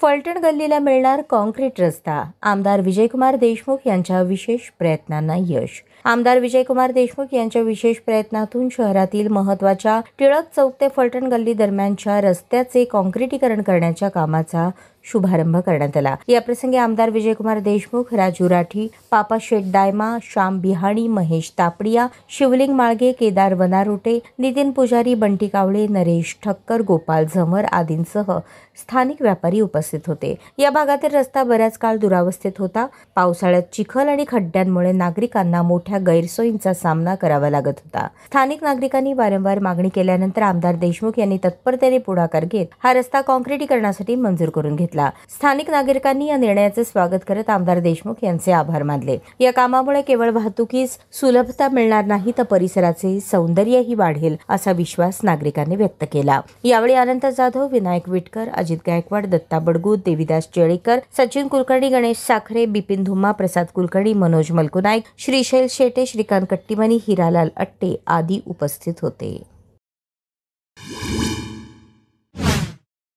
फलटण गल्लीला मिळणार कॉन्क्रीट रस्ता. आमदार विजयकुमार देशमुख यांच्या विशेष प्रयत्नांना यश. आमदार विजयकुमार देशमुख यांच्या विशेष प्रयत्नातून शहरातील महत्त्वाच्या टिळक चौक ते फलटण गल्ली दरम्यानच्या रस्त्याचे कॉन्क्रिटीकरण करण्याच्या कामाचा शुभारंभ करण्यात आला. याप्रसंगी आमदार विजयकुमार देशमुख, राजू राठी, पापा शेठ दायमा, श्याम बिहाणी, महेश तापडिया, शिवलिंग माळगे, केदार वनारोटे, नितीन पुजारी, बंटी कावळे, नरेश ठक्कर, गोपाल झमर आदींसह स्थानिक व्यापारी उपस्थित होते. या भागातील रस्ता बऱ्याच काळ दुरावस्थेत होता. पावसाळ्यात चिखल आणि खड्ड्यांमुळे नागरिकांना मोठ्या गैरसोयींचा सामना करावा लागत होता. स्थानिक नागरिकांनी वारंवार मागणी केल्यानंतर आमदार देशमुख यांनी तत्परतेने पुढाकार घेत हा रस्ता कॉन्क्रिटीकरणासाठी मंजूर करून घेतला. स्थानिक नागरिकांनी या निर्णयाचे स्वागत करत आमदार देशमुख यांचे आभार मानले. या कामामुळे केवळ वाहतुकीस सुलभता मिळणार नाही तर परिसराचे सौंदर्यही वाढेल असा विश्वास नागरिकांनी व्यक्त केला. यावेळी अनंत जाधव, विनायक विटकर, अजित गायकवाड, दत्ता बडगू, देविदास चेळीकर, सचिन कुलकर्णी, गणेश साखरे, बिपिन धुम्मा, प्रसाद कुलकर्णी, मनोज मलकुनाईक, श्रीशैल शेटे, श्रीकांत कट्टीमनी, हिरालाल अट्टे आदी उपस्थित होते.